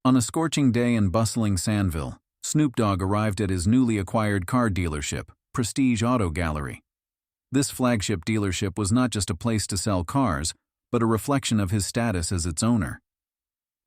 On a scorching day in bustling Sandville, Snoop Dogg arrived at his newly acquired car dealership, Prestige Auto Gallery. This flagship dealership was not just a place to sell cars, but a reflection of his status as its owner.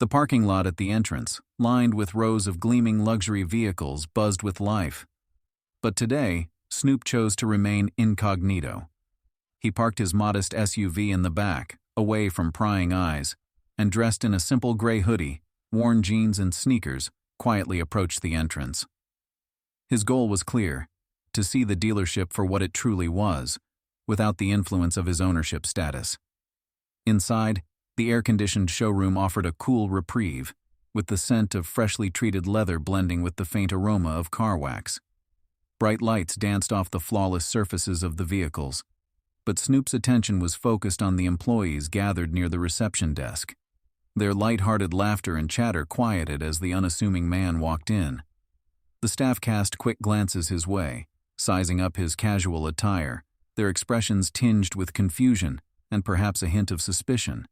The parking lot at the entrance, lined with rows of gleaming luxury vehicles, buzzed with life. But today, Snoop chose to remain incognito. He parked his modest SUV in the back, away from prying eyes, and dressed in a simple gray hoodie, worn jeans and sneakers, quietly approached the entrance. His goal was clear: to see the dealership for what it truly was, without the influence of his ownership status. Inside, the air-conditioned showroom offered a cool reprieve, with the scent of freshly treated leather blending with the faint aroma of car wax. Bright lights danced off the flawless surfaces of the vehicles, but Snoop's attention was focused on the employees gathered near the reception desk. Their light-hearted laughter and chatter quieted as the unassuming man walked in. The staff cast quick glances his way, sizing up his casual attire, their expressions tinged with confusion and perhaps a hint of suspicion.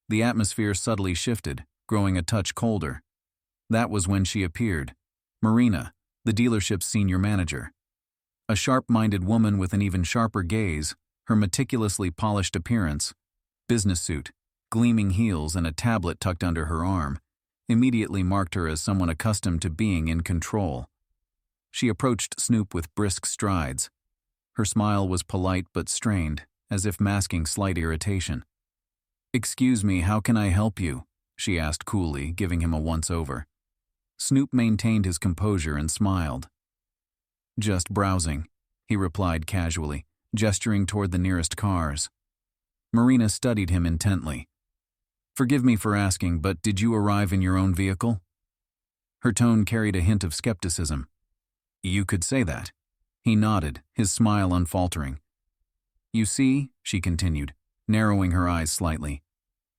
The atmosphere subtly shifted, growing a touch colder. That was when she appeared, Marina, the dealership's senior manager. A sharp-minded woman with an even sharper gaze, her meticulously polished appearance, business suit, gleaming heels, and a tablet tucked under her arm, immediately marked her as someone accustomed to being in control. She approached Snoop with brisk strides. Her smile was polite but strained, as if masking slight irritation. "Excuse me, how can I help you?" she asked coolly, giving him a once-over. Snoop maintained his composure and smiled. "Just browsing," he replied casually, gesturing toward the nearest cars. Marina studied him intently. "Forgive me for asking, but did you arrive in your own vehicle?" Her tone carried a hint of skepticism. "You could say that." He nodded, his smile unfaltering. "You see," she continued, narrowing her eyes slightly,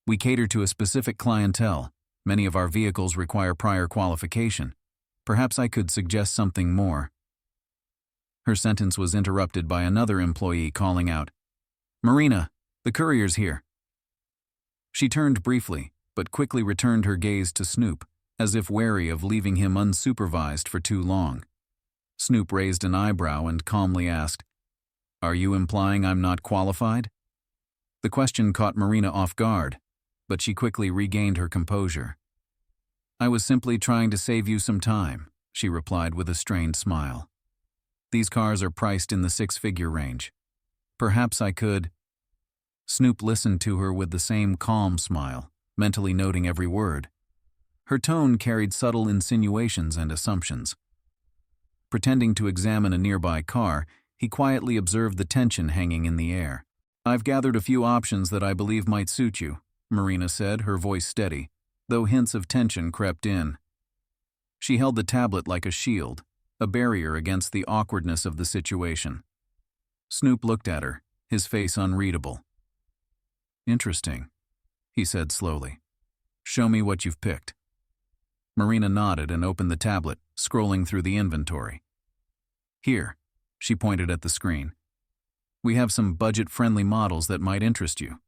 "we cater to a specific clientele. Many of our vehicles require prior qualification. Perhaps I could suggest something more." Her sentence was interrupted by another employee calling out, "Marina, the courier's here." She turned briefly, but quickly returned her gaze to Snoop, as if wary of leaving him unsupervised for too long. Snoop raised an eyebrow and calmly asked, "Are you implying I'm not qualified?" The question caught Marina off guard, but she quickly regained her composure. "I was simply trying to save you some time," she replied with a strained smile. "These cars are priced in the six-figure range. Perhaps I could—" Snoop listened to her with the same calm smile, mentally noting every word. Her tone carried subtle insinuations and assumptions. Pretending to examine a nearby car, he quietly observed the tension hanging in the air. "I've gathered a few options that I believe might suit you," Marina said, her voice steady, though hints of tension crept in. She held the tablet like a shield, a barrier against the awkwardness of the situation. Snoop looked at her, his face unreadable. "Interesting," he said slowly. "Show me what you've picked." Marina nodded and opened the tablet, scrolling through the inventory. "Here," she pointed at the screen. "We have some budget-friendly models that might interest you.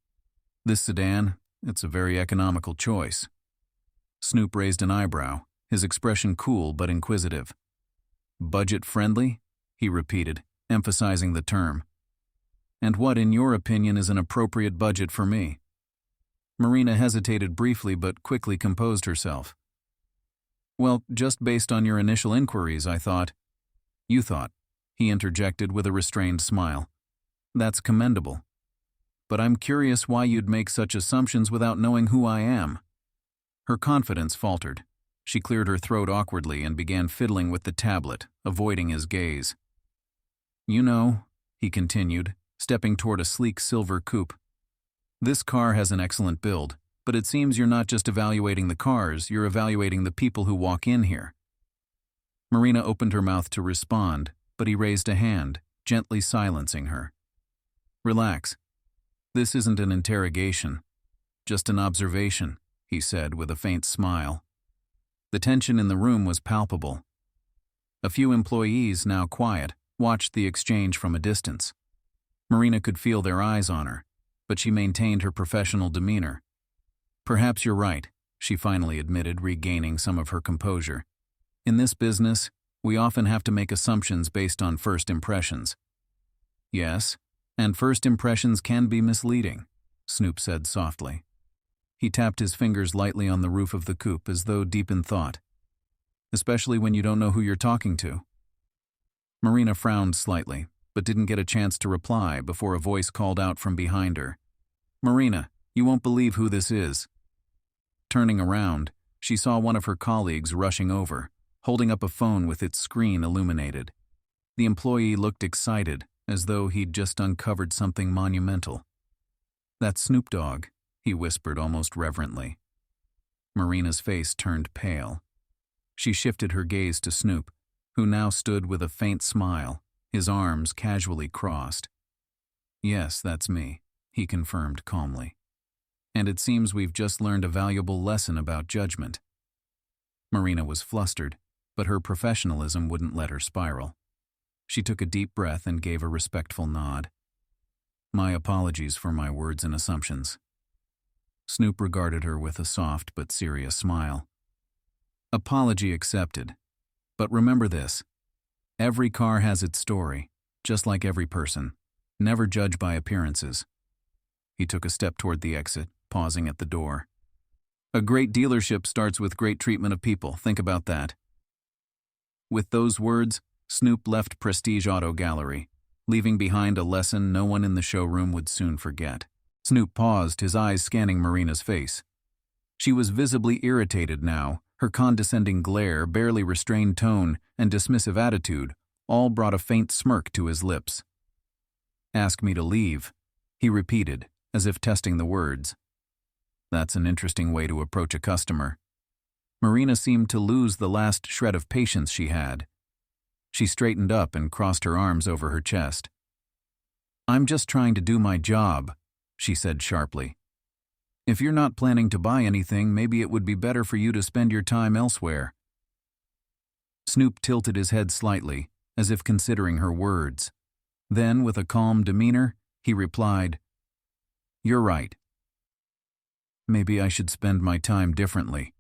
This sedan, it's a very economical choice." Snoop raised an eyebrow, his expression cool but inquisitive. "Budget-friendly?" he repeated, emphasizing the term. "And what, in your opinion, is an appropriate budget for me?" Marina hesitated briefly but quickly composed herself. "Well, just based on your initial inquiries, I thought—" "You thought," he interjected with a restrained smile. "That's commendable. But I'm curious why you'd make such assumptions without knowing who I am." Her confidence faltered. She cleared her throat awkwardly and began fiddling with the tablet, avoiding his gaze. "You know," he continued, stepping toward a sleek silver coupe, "this car has an excellent build, but it seems you're not just evaluating the cars, you're evaluating the people who walk in here." Marina opened her mouth to respond, but he raised a hand, gently silencing her. "Relax. This isn't an interrogation, just an observation," he said with a faint smile. The tension in the room was palpable. A few employees, now quiet, watched the exchange from a distance. Marina could feel their eyes on her, but she maintained her professional demeanor. "Perhaps you're right," she finally admitted, regaining some of her composure. In this business, we often have to make assumptions based on first impressions. Yes, and first impressions can be misleading, Snoop said softly. He tapped his fingers lightly on the roof of the coupe as though deep in thought. Especially when you don't know who you're talking to. Marina frowned slightly, but didn't get a chance to reply before a voice called out from behind her. Marina, you won't believe who this is. Turning around, she saw one of her colleagues rushing over, holding up a phone with its screen illuminated. The employee looked excited, as though he'd just uncovered something monumental. That's Snoop Dogg, he whispered almost reverently. Marina's face turned pale. She shifted her gaze to Snoop, who now stood with a faint smile, his arms casually crossed. Yes, that's me, he confirmed calmly. And it seems we've just learned a valuable lesson about judgment. Marina was flustered, but her professionalism wouldn't let her spiral. She took a deep breath and gave a respectful nod. My apologies for my words and assumptions. Snoop regarded her with a soft but serious smile. Apology accepted. But remember this. Every car has its story, just like every person. Never judge by appearances. He took a step toward the exit, pausing at the door. A great dealership starts with great treatment of people. Think about that. With those words, Snoop left Prestige Auto Gallery, leaving behind a lesson no one in the showroom would soon forget. Snoop paused, his eyes scanning Marina's face. She was visibly irritated now. Her condescending glare, barely restrained tone, and dismissive attitude all brought a faint smirk to his lips. Ask me to leave, he repeated, as if testing the words. That's an interesting way to approach a customer. Marina seemed to lose the last shred of patience she had. She straightened up and crossed her arms over her chest. I'm just trying to do my job, she said sharply. If you're not planning to buy anything, maybe it would be better for you to spend your time elsewhere. Snoop tilted his head slightly, as if considering her words. Then, with a calm demeanor, he replied, You're right. Maybe I should spend my time differently.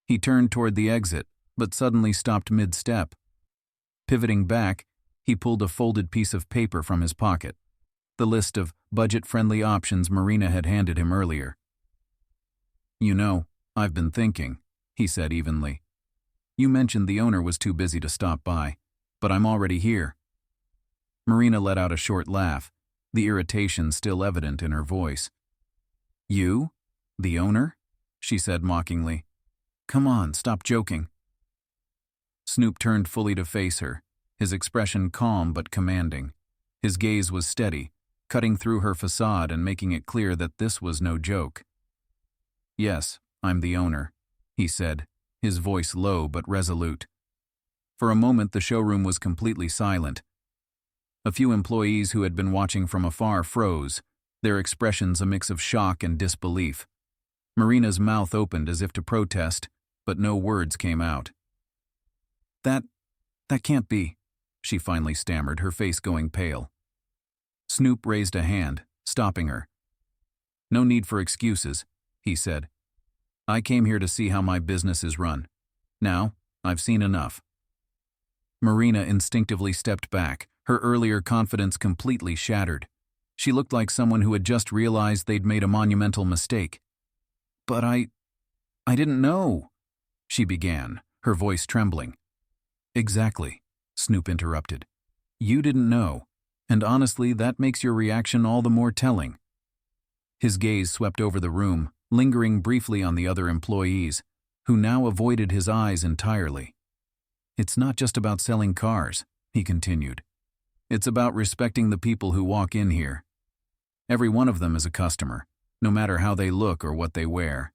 He turned toward the exit, but suddenly stopped mid-step. Pivoting back, he pulled a folded piece of paper from his pocket, the list of budget-friendly options Marina had handed him earlier. You know, I've been thinking, he said evenly. You mentioned the owner was too busy to stop by, but I'm already here. Marina let out a short laugh, the irritation still evident in her voice. You? The owner? She said mockingly. Come on, stop joking. Snoop turned fully to face her, his expression calm but commanding. His gaze was steady, cutting through her facade and making it clear that this was no joke. Yes, I'm the owner, he said, his voice low but resolute. For a moment the showroom was completely silent. A few employees who had been watching from afar froze, their expressions a mix of shock and disbelief. Marina's mouth opened as if to protest, but no words came out. That can't be, she finally stammered, her face going pale. Snoop raised a hand, stopping her. No need for excuses, he said. I came here to see how my business is run. Now, I've seen enough. Marina instinctively stepped back, her earlier confidence completely shattered. She looked like someone who had just realized they'd made a monumental mistake. But I didn't know, she began, her voice trembling. Exactly, Snoop interrupted. You didn't know, and honestly, that makes your reaction all the more telling. His gaze swept over the room, lingering briefly on the other employees, who now avoided his eyes entirely. It's not just about selling cars, he continued. It's about respecting the people who walk in here. Every one of them is a customer, no matter how they look or what they wear.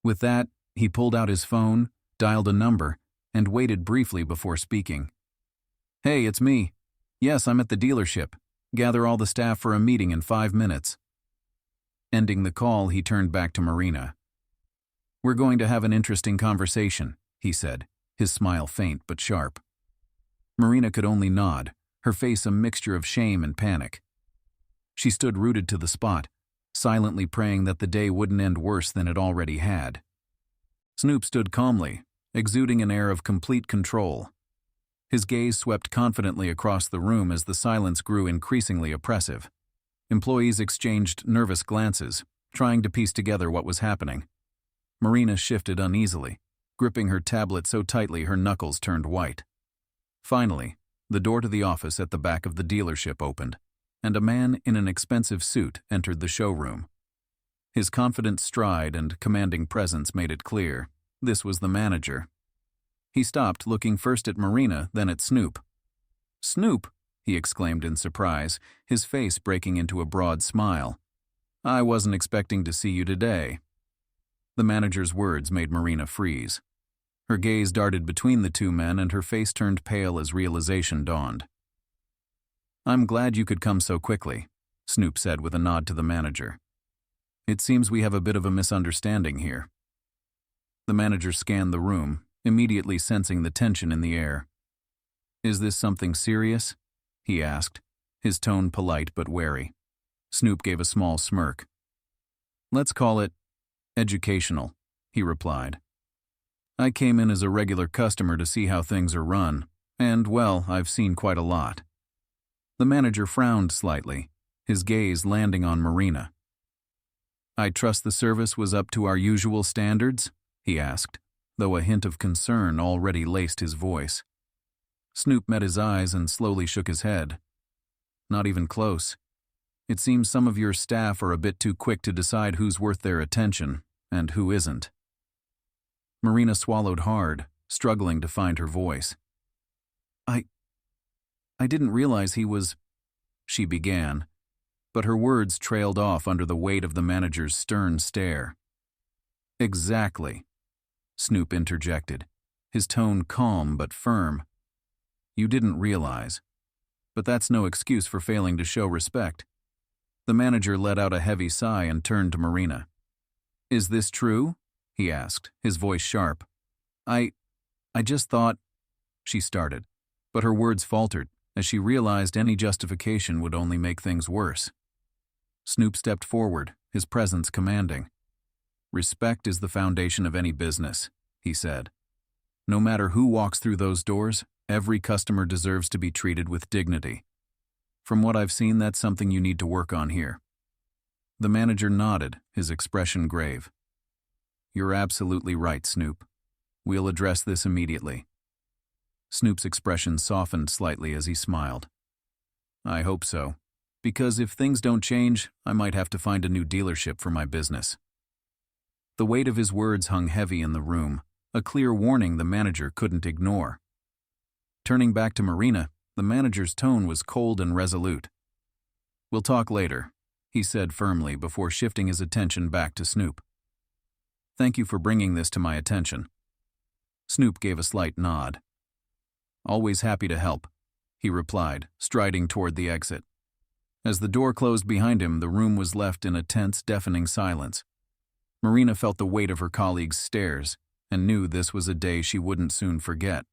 With that, he pulled out his phone, dialed a number, and waited briefly before speaking. Hey, it's me. Yes, I'm at the dealership. Gather all the staff for a meeting in 5 minutes. Ending the call, he turned back to Marina. We're going to have an interesting conversation, he said, his smile faint but sharp. Marina could only nod, her face a mixture of shame and panic. She stood rooted to the spot, silently praying that the day wouldn't end worse than it already had. Snoop stood calmly, exuding an air of complete control. His gaze swept confidently across the room as the silence grew increasingly oppressive. Employees exchanged nervous glances, trying to piece together what was happening. Marina shifted uneasily, gripping her tablet so tightly her knuckles turned white. Finally, the door to the office at the back of the dealership opened, and a man in an expensive suit entered the showroom. His confident stride and commanding presence made it clear this was the manager. He stopped, looking first at Marina, then at Snoop. "Snoop!" he exclaimed in surprise, his face breaking into a broad smile. "I wasn't expecting to see you today." The manager's words made Marina freeze. Her gaze darted between the two men and her face turned pale as realization dawned. "I'm glad you could come so quickly," Snoop said with a nod to the manager. "It seems we have a bit of a misunderstanding here." The manager scanned the room, immediately sensing the tension in the air. "Is this something serious?" he asked, his tone polite but wary. Snoop gave a small smirk. "Let's call it educational," he replied. "I came in as a regular customer to see how things are run, and, well, I've seen quite a lot." The manager frowned slightly, his gaze landing on Marina. "I trust the service was up to our usual standards?" he asked, though a hint of concern already laced his voice. Snoop met his eyes and slowly shook his head. "Not even close. It seems some of your staff are a bit too quick to decide who's worth their attention and who isn't." Marina swallowed hard, struggling to find her voice. I didn't realize he was," she began, but her words trailed off under the weight of the manager's stern stare. "Exactly," Snoop interjected, his tone calm but firm. "You didn't realize. But that's no excuse for failing to show respect." The manager let out a heavy sigh and turned to Marina. "Is this true?" he asked, his voice sharp. I just thought," she started, but her words faltered as she realized any justification would only make things worse. Snoop stepped forward, his presence commanding. "Respect is the foundation of any business," he said. "No matter who walks through those doors, every customer deserves to be treated with dignity. From what I've seen, that's something you need to work on here." The manager nodded, his expression grave. "You're absolutely right, Snoop. We'll address this immediately." Snoop's expression softened slightly as he smiled. "I hope so, because if things don't change, I might have to find a new dealership for my business." The weight of his words hung heavy in the room, a clear warning the manager couldn't ignore. Turning back to Marina, the manager's tone was cold and resolute. "We'll talk later," he said firmly before shifting his attention back to Snoop. "Thank you for bringing this to my attention." Snoop gave a slight nod. "Always happy to help," he replied, striding toward the exit. As the door closed behind him, the room was left in a tense, deafening silence. Marina felt the weight of her colleagues' stares and knew this was a day she wouldn't soon forget.